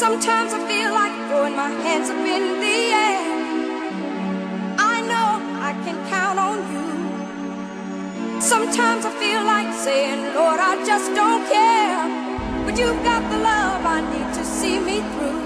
Sometimes I feel like throwing my hands up in the air. I know I can count on you. Sometimes I feel like saying, Lord, I just don't care. But you've got the love I need to see me through.